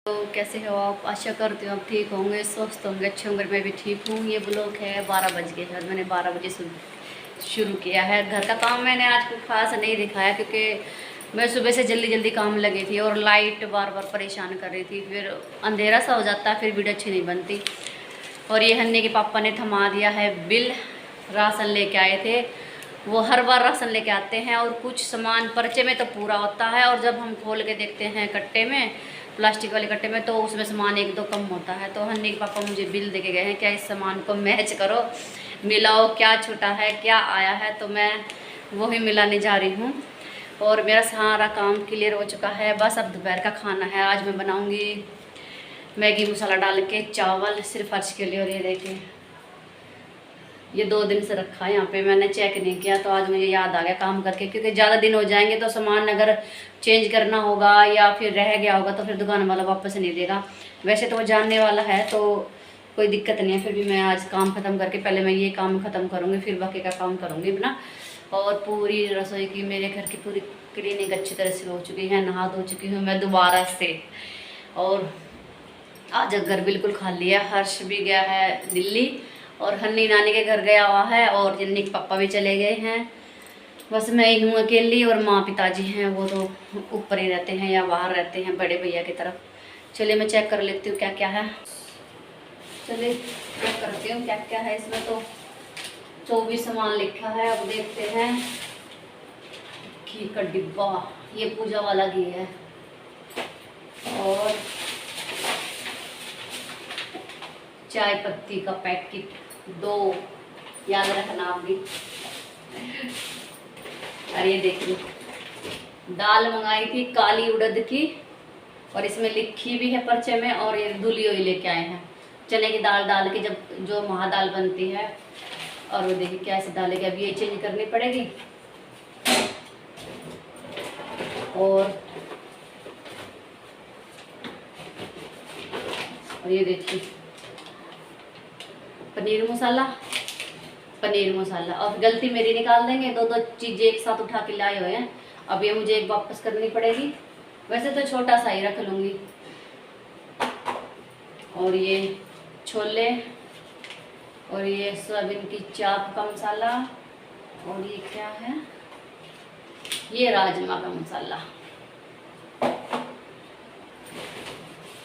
तो कैसे हो आप? आशा करती हूँ आप ठीक होंगे, स्वस्थ होंगे, अच्छे होंगे। मैं भी ठीक हूँ। ये ब्लॉग है 12 बज के शायद, मैंने 12 बजे शुरू किया है। घर का काम मैंने आज कुछ खास नहीं दिखाया क्योंकि मैं सुबह से जल्दी जल्दी काम लगी थी और लाइट बार बार परेशान कर रही थी। फिर अंधेरा सा हो जाता है, फिर वीडियो अच्छी नहीं बनती। और ये हन्नी के पापा ने थमा दिया है बिल। राशन लेके आए थे, वो हर बार राशन लेके आते हैं और कुछ सामान पर्चे में तो पूरा होता है और जब हम खोल के देखते हैं कट्टे में, प्लास्टिक वाले कट्टे में, तो उसमें सामान एक दो कम होता है। तो हन्नी के पापा मुझे बिल दे के गए हैं, क्या इस सामान को मैच करो, मिलाओ, क्या छोटा है क्या आया है। तो मैं वही मिलाने जा रही हूँ और मेरा सारा काम क्लियर हो चुका है। बस अब दोपहर का खाना है। आज मैं बनाऊँगी मैगी मसाला डाल के चावल सिर्फ आज के लिए। और ये देखिए, ये 2 दिन से रखा है यहाँ पे, मैंने चेक नहीं किया। तो आज मुझे याद आ गया काम करके, क्योंकि ज़्यादा दिन हो जाएंगे तो सामान अगर चेंज करना होगा या फिर रह गया होगा तो फिर दुकान वाला वापस नहीं देगा। वैसे तो वो जानने वाला है तो कोई दिक्कत नहीं है, फिर भी मैं आज काम ख़त्म करके पहले मैं ये काम ख़त्म करूँगी, फिर बाकी का काम करूँगी अपना। और पूरी रसोई की, मेरे घर की पूरी क्लीनिंग अच्छी तरह से हो चुकी है। नहा धो चुकी हूँ मैं दोबारा से। और आज घर बिल्कुल खाली है। हर्ष भी गया है दिल्ली और हन्नी नानी के घर गया हुआ है और जिन्नी के पापा भी चले गए हैं। बस मैं ही हूँ अकेली और माँ पिताजी हैं, वो तो ऊपर ही रहते हैं या बाहर रहते हैं बड़े भैया की तरफ। चलिए मैं चेक कर लेती हूँ क्या क्या है। चलिए चेक करती हूँ क्या क्या है इसमें। तो 24 सामान लिखा है। अब देखते हैं। घी का डिब्बा, ये पूजा वाला घी है। और चाय पत्ती का पैकेट 2, याद रखना आप भी। अरे ये देखिए, दाल मंगाई थी काली उड़द की और इसमें लिखी भी है पर्चे में। और ये धुली हुई लेके आए हैं, चने की दाल डाल के जब जो महादाल बनती है। और वो देखिए कैसे डालेगी, अब ये चेंज करनी पड़ेगी। और ये देखिए पनीर मसाला। और गलती मेरी निकाल देंगे, 2 चीज़ें एक साथ उठा के लाए हुए हैं। अब ये मुझे एक वापस करनी पड़ेगी। वैसे तो छोटा सा ही रख लूँगी। और ये छोले, और ये सोयाबीन की चाप का मसाला, और ये क्या है, ये राजमा का मसाला,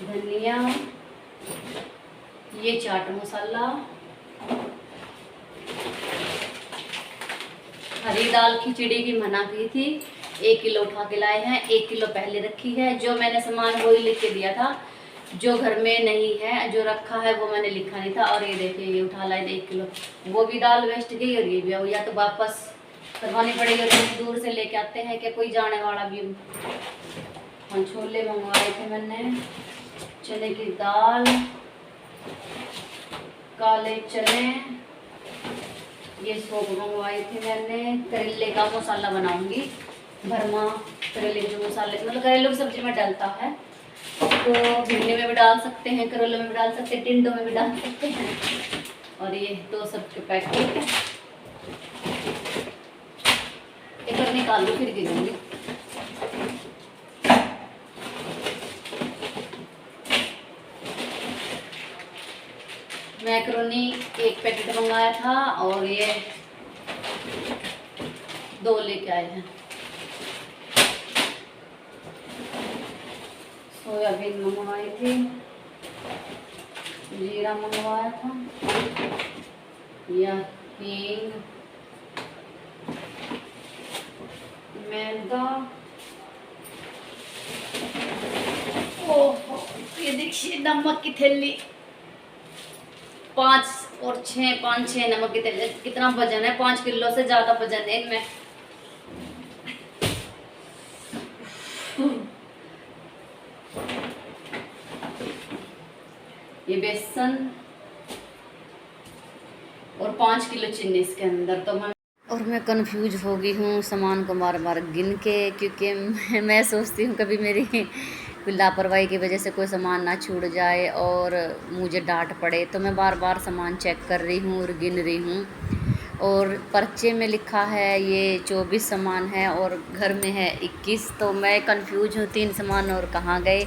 धनिया, ये चाट मसाला, हरी दाल खिचड़ी की मना की थी, 1 किलो उठा के लाए हैं। 1 किलो पहले रखी है। जो मैंने सामान वही लिख के दिया था, जो घर में नहीं है, जो रखा है वो मैंने लिखा नहीं था। और ये देखिए, ये उठा लाए 1 किलो। वो भी दाल वेस्ट गई और ये भी, या तो वापस करवानी पड़ेगी और दूर से लेके आते हैं, क्या कोई जाने वाला भी। और छोले मंगवाए थे मैंने, चने की दाल, काले चने, ये सोप मंगवाई थी मैंने। करेले का मसाला बनाऊंगी, भरमा करेले के जो मसाले, मतलब करेले की सब्जी में डलता है, तो भिंडी में भी डाल सकते हैं, करेले में भी डाल सकते हैं, टिंडों में भी डाल सकते हैं। और ये 2 सब के पैकेट, एक और निकाल लो फिर गिरूंगी। मैक्रोनी 1 पैकेट मंगाया था और ये 2 लेके आए हैं। सोयाबीन मंगवाई थी, जीरा मंगवाया था, या हींग, मैदा। ओह, ये देखिए नमक की थैली, 5 और 6 नमक की थैली। कितना वजन है, 5 किलो से ज़्यादा वजन है इनमें। ये बेसन और 5 किलो चीनी इसके अंदर। तो मैं कंफ्यूज हो गई हूँ सामान को बार बार गिन के, क्योंकि मैं सोचती हूँ कभी मेरी लापरवाही की वजह से कोई सामान ना छूट जाए और मुझे डांट पड़े। तो मैं बार बार सामान चेक कर रही हूँ और गिन रही हूँ। और पर्चे में लिखा है ये 24 सामान है और घर में है 21। तो मैं कंफ्यूज हूँ 3 सामान और कहाँ गए।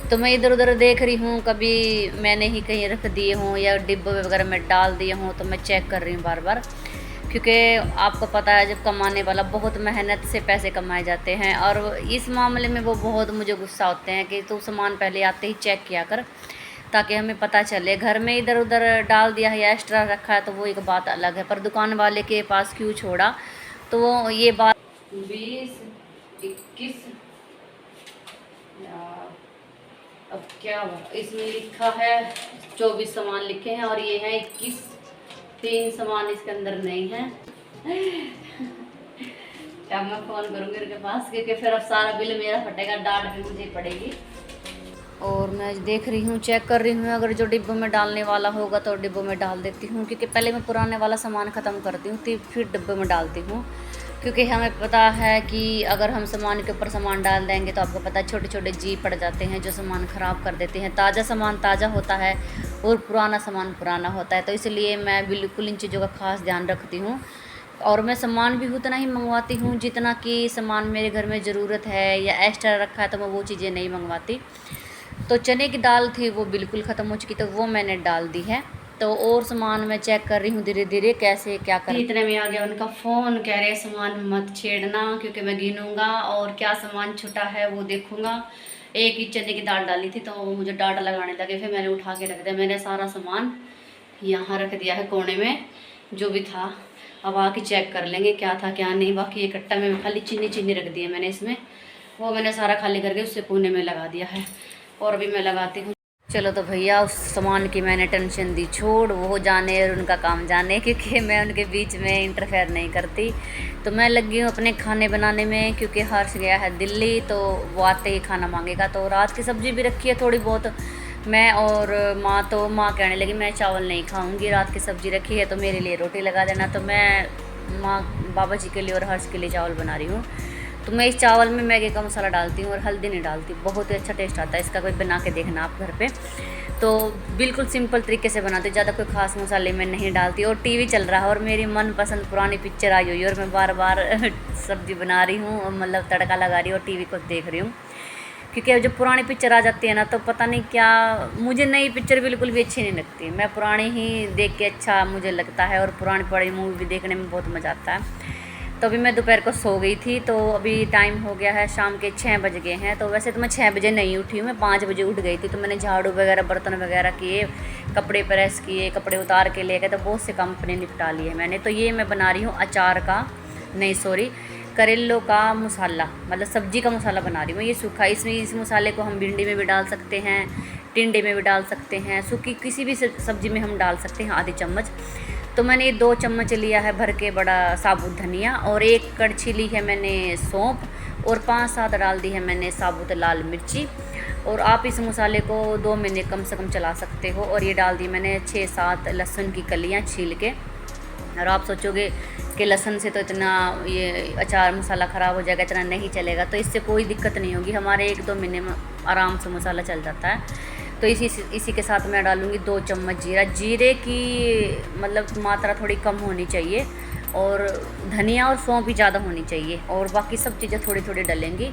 तो मैं इधर उधर देख रही हूँ, कभी मैंने ही कहीं रख दिए हों या डिब्बे वगैरह में डाल दिए हों, तो मैं चेक कर रही हूँ बार बार। क्योंकि आपको पता है जब कमाने वाला बहुत मेहनत से पैसे कमाए जाते हैं, और इस मामले में वो बहुत मुझे गुस्सा होते हैं कि तू सामान पहले आते ही चेक किया कर, ताकि हमें पता चले। घर में इधर उधर डाल दिया है या एक्स्ट्रा रखा है तो वो एक बात अलग है, पर दुकान वाले के पास क्यों छोड़ा, तो वो ये बात 20, 21 यार, अब क्या इसमें लिखा है 24 सामान लिखे हैं और ये है 21, 3 सामान इसके अंदर नहीं है। क्या मैं फ़ोन करूँगी उनके पास, क्योंकि फिर अब सारा बिल मेरा फटेगा, डांट भी मुझे पड़ेगी। और मैं देख रही हूँ, चेक कर रही हूँ, अगर जो डिब्बों में डालने वाला होगा तो डिब्बों में डाल देती हूँ, क्योंकि पहले मैं पुराने वाला सामान ख़त्म करती हूँ फिर डिब्बों में डालती हूँ। क्योंकि हमें पता है कि अगर हम सामान के ऊपर सामान डाल देंगे तो आपको पता है छोटे छोटे जीव पड़ जाते हैं जो सामान ख़राब कर देते हैं। ताज़ा सामान ताज़ा होता है और पुराना सामान पुराना होता है, तो इसलिए मैं बिल्कुल इन चीज़ों का ख़ास ध्यान रखती हूँ। और मैं सामान भी उतना ही मंगवाती हूँ जितना कि सामान मेरे घर में ज़रूरत है, या एक्स्ट्रा रखा है तो मैं वो चीज़ें नहीं मंगवाती। तो चने की दाल थी वो बिल्कुल ख़त्म हो चुकी, तो वो मैंने डाल दी है। तो और सामान मैं चेक कर रही हूँ धीरे धीरे कैसे क्या कर। इतने में आ गया उनका फ़ोन, कह रहे सामान मत छेड़ना क्योंकि मैं गिनूंगा और क्या सामान छुटा है वो देखूंगा। एक ही चने की दाल डाली थी तो मुझे डांट लगाने लगे, फिर मैंने उठा के रख दिया। मैंने सारा सामान यहाँ रख दिया है कोने में, जो भी था अब आके चेक कर लेंगे क्या था क्या नहीं। बाकी ये कट्टा में खाली चीनी चीनी रख दी है मैंने इसमें, वो मैंने सारा खाली करके उससे कोने में लगा दिया है, और भी मैं लगाती हूँ। चलो तो भैया उस सामान की मैंने टेंशन दी छोड़, वो जाने और उनका काम जाने, क्योंकि मैं उनके बीच में इंटरफेयर नहीं करती। तो मैं लगी हूँ अपने खाने बनाने में, क्योंकि हर्ष गया है दिल्ली, तो वो आते ही खाना मांगेगा। तो रात की सब्ज़ी भी रखी है थोड़ी बहुत, मैं और माँ, तो माँ कहने लगी मैं चावल नहीं खाऊँगी, रात की सब्ज़ी रखी है तो मेरे लिए रोटी लगा देना। तो मैं माँ बाबा जी के लिए और हर्ष के लिए चावल बना रही हूँ। तो मैं इस चावल में मैगी का मसाला डालती हूँ और हल्दी नहीं डालती, बहुत ही अच्छा टेस्ट आता है इसका, कोई बना के देखना आप घर पे। तो बिल्कुल सिंपल तरीके से बनाती हूँ, ज़्यादा कोई ख़ास मसाले में नहीं डालती। और टीवी चल रहा है और मेरी मनपसंद पुरानी पिक्चर आई हुई है और मैं बार बार सब्ज़ी बना रही हूँ, मतलब तड़का लगा रही हूँ और टीवी को देख रही हूँ। क्योंकि जब पुरानी पिक्चर आ जाती है ना तो पता नहीं क्या, मुझे नई पिक्चर बिल्कुल भी अच्छी नहीं लगती, मैं पुरानी ही देख के अच्छा मुझे लगता है, और पुरानी मूवी भी देखने में बहुत मज़ा आता है। तो अभी मैं दोपहर को सो गई थी, तो अभी टाइम हो गया है शाम के 6 बज गए हैं। तो वैसे तो मैं 6 बजे नहीं उठी हूँ, मैं 5 बजे उठ गई थी। तो मैंने झाड़ू वगैरह बर्तन वगैरह किए, कपड़े प्रेस किए, कपड़े उतार के ले गए, तो बहुत से काम अपने निपटा लिए मैंने। तो ये मैं बना रही हूँ अचार का, नहीं सॉरी, करेलों का मसाला, मतलब सब्जी का मसाला बना रही हूँ। ये सूखा, इसमें इस मसाले को हम भिंडी में भी डाल सकते हैं, टिंडे में भी डाल सकते हैं, सूखी किसी भी सब्ज़ी में हम डाल सकते हैं, आधी चम्मच। तो मैंने 2 चम्मच लिया है भर के बड़ा साबुत धनिया, और 1 कड़छी ली है मैंने सौंफ, और 5-7 डाल दी है मैंने साबुत लाल मिर्ची। और आप इस मसाले को 2 महीने कम से कम चला सकते हो। और ये डाल दी मैंने 6-7 लहसुन की कलियाँ छील के। और आप सोचोगे कि लहसुन से तो इतना ये अचार मसाला ख़राब हो जाएगा, इतना नहीं चलेगा, तो इससे कोई दिक्कत नहीं होगी, हमारे 1-2 महीने में आराम से मसाला चल जाता है। तो इसी के साथ मैं डालूँगी 2 चम्मच जीरा। जीरे की मतलब मात्रा थोड़ी कम होनी चाहिए, और धनिया और सौंफ भी ज़्यादा होनी चाहिए, और बाकी सब चीज़ें थोड़ी थोड़ी डालेंगी।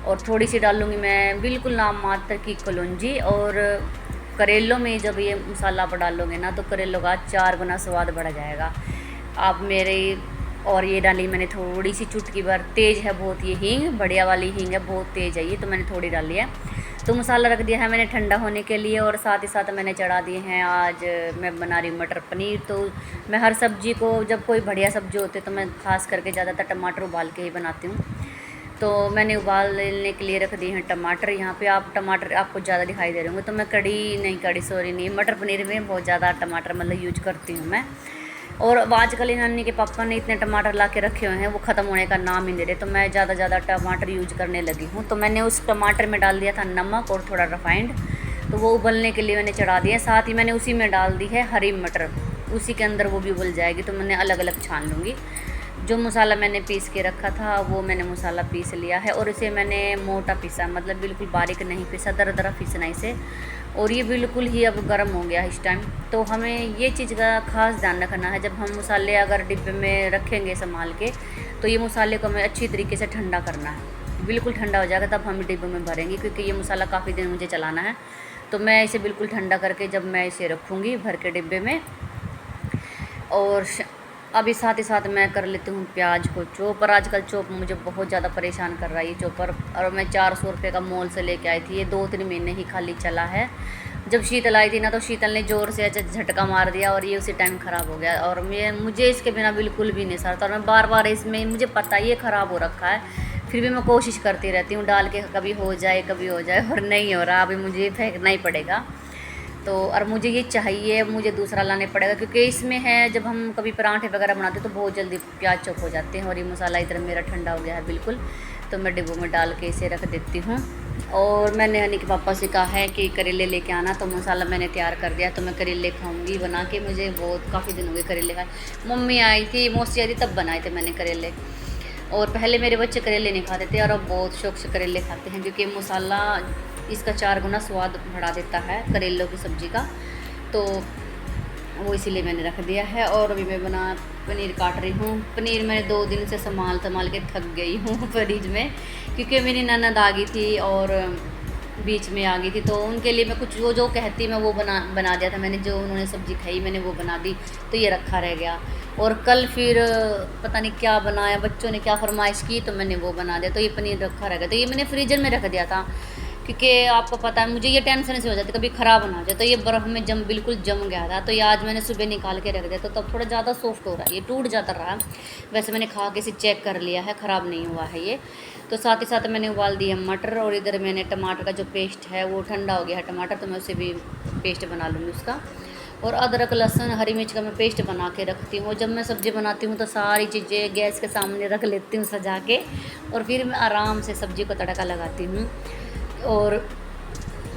और थोड़ी सी डालूँगी मैं बिल्कुल नाम मात्र की कलौंजी। और करेलों में जब ये मसाला आप डालोगे ना तो करेलों का 4 गुना स्वाद बढ़ जाएगा आप मेरे। और ये डाली मैंने थोड़ी सी चुटकी भर, तेज़ है बहुत ये हींग, बढ़िया वाली हींग है, बहुत तेज़ है ये, तो मैंने थोड़ी डाली है। तो मसाला रख दिया है मैंने ठंडा होने के लिए, और साथ ही साथ मैंने चढ़ा दिए हैं, आज मैं बना रही हूँ मटर पनीर। तो मैं हर सब्ज़ी को, जब कोई बढ़िया सब्ज़ी होती है तो मैं ख़ास करके ज़्यादातर टमाटर उबाल के ही बनाती हूँ। तो मैंने उबालने के लिए रख दिए हैं टमाटर। यहाँ पे आप टमाटर आपको ज़्यादा दिखाई दे रहे होंगे, तो मैं मटर पनीर में बहुत ज़्यादा टमाटर मतलब यूज करती हूँ मैं। और आजकल नानी के पापा ने इतने टमाटर ला के रखे हुए हैं, वो ख़त्म होने का नाम ही नहीं दे रहे, तो मैं ज़्यादा टमाटर यूज करने लगी हूँ। तो मैंने उस टमाटर में डाल दिया था नमक और थोड़ा रिफाइंड, तो वो उबलने के लिए मैंने चढ़ा दिया। साथ ही मैंने उसी में डाल दी है हरी मटर, उसी के अंदर वो भी उबल जाएगी, तो मैंने अलग अलग छान लूँगी। जो मसाला मैंने पीस के रखा था वो मैंने मसाला पीस लिया है, और इसे मैंने मोटा पीसा, मतलब बिल्कुल बारीक नहीं पीसा, दरदरा पीसना इसे। और ये बिल्कुल ही अब गर्म हो गया इस टाइम। तो हमें ये चीज़ का ख़ास ध्यान रखना है, जब हम मसाले अगर डिब्बे में रखेंगे संभाल के, तो ये मसाले को हमें अच्छी तरीके से ठंडा करना है, बिल्कुल ठंडा हो जाएगा तब हम डिब्बे में भरेंगे, क्योंकि ये मसाला काफ़ी दिन मुझे चलाना है। तो मैं इसे बिल्कुल ठंडा करके जब मैं इसे रखूँगी भर के डिब्बे में। और अभी साथ ही साथ मैं कर लेती हूँ प्याज को चॉप। और आजकल चॉप मुझे बहुत ज़्यादा परेशान कर रहा है ये चॉपर। और मैं 400 रुपये का मॉल से लेके आई थी, ये 2-3 महीने ही खाली चला है। जब शीतल आई थी ना, तो शीतल ने ज़ोर से झटका मार दिया और ये उसी टाइम ख़राब हो गया। और मुझे इसके बिना बिल्कुल भी नहीं सरता। और मैं बार बार इसमें, मुझे पता है ये ख़राब हो रखा है, फिर भी मैं कोशिश करती रहती हूँ डाल के, कभी हो जाए कभी हो जाए, और नहीं हो रहा। अभी मुझे फेंकना ही पड़ेगा। तो और मुझे ये चाहिए, मुझे दूसरा लाने पड़ेगा, क्योंकि इसमें है जब हम कभी पराठे वगैरह बनाते तो बहुत जल्दी प्याज चॉप हो जाते हैं। और ये मसाला इधर मेरा ठंडा हो गया है बिल्कुल, तो मैं डिब्बों में डाल के इसे रख देती हूँ। और मैंने हनी के पापा से कहा है कि करेले लेके आना, तो मसाला मैंने तैयार कर दिया। तो मैं करेले खाऊंगी बना के, मुझे बहुत काफ़ी दिन हो गए करेले खाए। मम्मी आई थी, मौसी आई थी, तब बनाए थे मैंने करेले। और पहले मेरे बच्चे करेले नहीं खाते थे, और अब बहुत शौक से करेले खाते हैं, क्योंकि मसाला इसका 4 गुना स्वाद बढ़ा देता है करेलों की सब्ज़ी का। तो वो इसीलिए मैंने रख दिया है। और अभी मैं पनीर काट रही हूँ। पनीर मैंने 2 दिन से संभाल के थक गई हूँ फ्रिज में, क्योंकि मेरी ननद आ गई थी और बीच में आ गई थी, तो उनके लिए मैं कुछ जो कहती मैं वो बना दिया था मैंने। जो उन्होंने सब्ज़ी खाई मैंने वो बना दी, तो ये रखा रह गया। और कल फिर पता नहीं क्या बनाया, बच्चों ने क्या फरमाइश की, तो मैंने वो बना दिया। तो ये पनीर रखा रह गया, तो ये मैंने फ्रीजर में रख दिया था, क्योंकि आपको पता है मुझे ये टेंशन से हो जाती है कभी ख़राब ना हो जाए। तो ये बर्फ़ में बिल्कुल जम गया था, तो ये आज मैंने सुबह निकाल के रख दिया, तो तब थोड़ा ज़्यादा सॉफ्ट हो रहा है, ये टूट जाता रहा। वैसे मैंने खा के इसे चेक कर लिया है, ख़राब नहीं हुआ है ये। तो साथ ही साथ मैंने उबाल दिया मटर। और इधर मैंने टमाटर का जो पेस्ट है वो ठंडा हो गया है टमाटर, तो मैं उसे भी पेस्ट बना लूँगी उसका। और अदरक लहसुन हरी मिर्च का मैं पेस्ट बना के रखती हूँ। जब मैं सब्ज़ी बनाती हूँ तो सारी चीज़ें गैस के सामने रख लेती हूँ सजा के, और फिर मैं आराम से सब्ज़ी को तड़का लगाती हूँ। और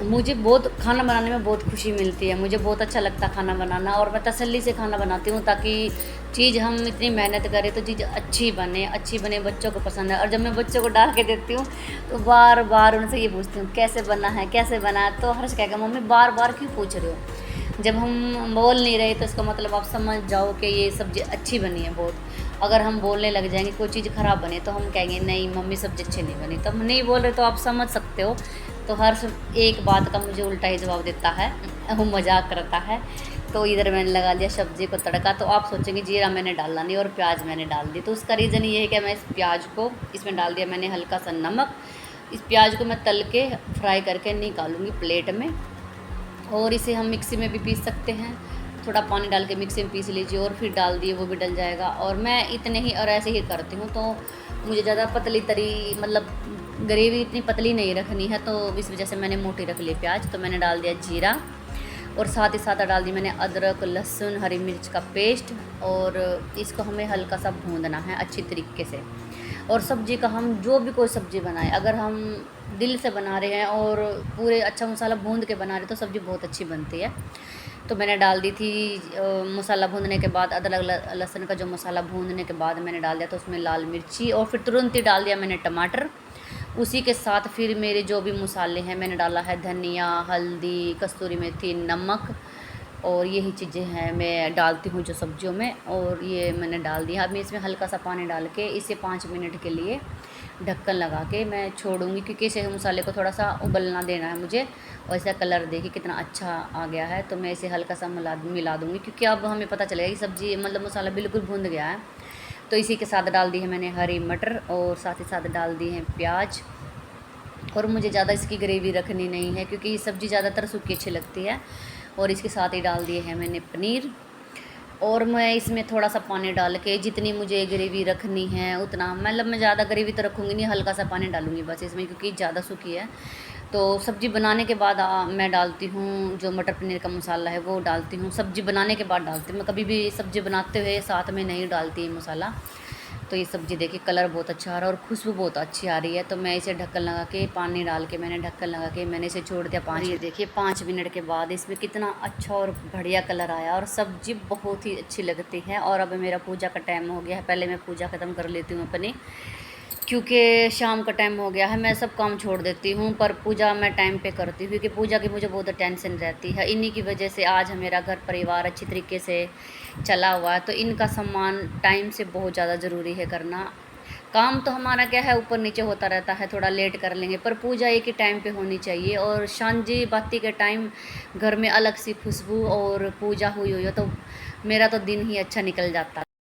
मुझे बहुत खाना बनाने में बहुत खुशी मिलती है, मुझे बहुत अच्छा लगता है खाना बनाना। और मैं तसल्ली से खाना बनाती हूँ, ताकि चीज़ हम इतनी मेहनत करें तो चीज़ अच्छी बने, बच्चों को पसंद है। और जब मैं बच्चों को डाल के देती हूँ तो बार बार उनसे ये पूछती हूँ कैसे बना है, तो हर्ष कहेगा मम्मी बार बार क्यों पूछ रहे हो। जब हम बोल नहीं रहे तो इसका मतलब आप समझ जाओ कि ये सब्ज़ी अच्छी बनी है बहुत। अगर हम बोलने लग जाएंगे कोई चीज़ ख़राब बने तो हम कहेंगे नहीं मम्मी सब्ज़ी अच्छी नहीं बनी, तो हम नहीं बोल रहे तो आप समझ सकते हो। तो हर एक बात का मुझे उल्टा ही जवाब देता है, वो मजाक करता है। तो इधर मैंने लगा दिया सब्ज़ी को तड़का। तो आप सोचेंगे जीरा मैंने डालना नहीं और प्याज मैंने डाल दी, तो उसका रीज़न ये है कि मैं इस प्याज को इसमें डाल दिया मैंने हल्का सा नमक। इस प्याज को मैं तल के फ्राई करके निकालूंगी प्लेट में। और इसे हम मिक्सी में भी पीस सकते हैं, थोड़ा पानी डाल के मिक्सी में पीस लीजिए और फिर डाल दिए वो भी डल जाएगा। और मैं इतने ही और ऐसे ही करती हूँ, तो मुझे ज़्यादा पतली तरी मतलब ग्रेवी इतनी पतली नहीं रखनी है, तो इस वजह से मैंने मोटी रख ली प्याज। तो मैंने डाल दिया जीरा, और साथ ही साथ डाल दी मैंने अदरक लहसुन हरी मिर्च का पेस्ट। और इसको हमें हल्का सा भूनना है अच्छी तरीके से। और सब्ज़ी का हम जो भी कोई सब्ज़ी बनाएं, अगर हम दिल से बना रहे हैं और पूरे अच्छा मसाला भून के बना रहे तो सब्ज़ी बहुत अच्छी बनती है। तो मैंने डाल दी थी मसाला भूनने के बाद, अदरक लहसुन का जो मसाला भूनने के बाद मैंने डाल दिया, तो उसमें लाल मिर्ची और फिर तुरंत ही डाल दिया मैंने टमाटर। उसी के साथ फिर मेरे जो भी मसाले हैं मैंने डाला है धनिया हल्दी कस्तूरी मेथी नमक, और यही चीज़ें हैं मैं डालती हूँ जो सब्जियों में। और ये मैंने डाल दिया। अब मैं इसमें हल्का सा पानी डाल के इसे 5 मिनट के लिए ढक्कन लगा के मैं छोड़ूंगी, क्योंकि इसे मसाले को थोड़ा सा उबलना देना है मुझे। और इसका कलर देखिए कितना अच्छा आ गया है, तो मैं इसे हल्का सा मिला दूँगी, क्योंकि अब हमें पता चलेगा कि सब्ज़ी मतलब मसाला बिल्कुल भून गया है। तो इसी के साथ डाल दी है मैंने हरी मटर, और साथ ही साथ डाल दी है प्याज। और मुझे ज़्यादा इसकी ग्रेवी रखनी नहीं है, क्योंकि सब्ज़ी ज़्यादातर सूखी अच्छी लगती है। और इसके साथ ही डाल दिए हैं मैंने पनीर। और मैं इसमें थोड़ा सा पानी डाल के जितनी मुझे ग्रेवी रखनी है उतना, मतलब मैं ज़्यादा ग्रेवी तो रखूँगी नहीं, हल्का सा पानी डालूँगी बस इसमें, क्योंकि ज़्यादा सूखी है। तो सब्ज़ी बनाने के बाद मैं डालती हूँ जो मटर पनीर का मसाला है वो डालती हूँ, सब्ज़ी बनाने के बाद डालती हूँ। मैं कभी भी सब्ज़ी बनाते हुए साथ में नहीं डालती मसाला। तो ये सब्ज़ी देखिए कलर बहुत अच्छा आ रहा है और खुशबू बहुत अच्छी आ रही है। तो मैं इसे ढक्कन लगा के पानी डाल के मैंने ढक्कन लगा के मैंने इसे छोड़ दिया 5। ये देखिए 5 मिनट के बाद इसमें कितना अच्छा और बढ़िया कलर आया, और सब्ज़ी बहुत ही अच्छी लगती है। और अब मेरा पूजा का टाइम हो गया है, पहले मैं पूजा ख़त्म कर लेती हूँ अपनी, क्योंकि शाम का टाइम हो गया है। मैं सब काम छोड़ देती हूँ पर पूजा मैं टाइम पे करती हूँ, क्योंकि पूजा की मुझे बहुत टेंशन रहती है। इन्हीं की वजह से आज मेरा घर परिवार अच्छी तरीके से चला हुआ है। तो इनका सम्मान टाइम से बहुत ज़्यादा ज़रूरी है करना। काम तो हमारा क्या है, ऊपर नीचे होता रहता है, थोड़ा लेट कर लेंगे, पर पूजा एक ही टाइम पे होनी चाहिए। और सांझी बाती के टाइम घर में अलग सी खुशबू और पूजा हुई हुई हो तो मेरा तो दिन ही अच्छा निकल जाता।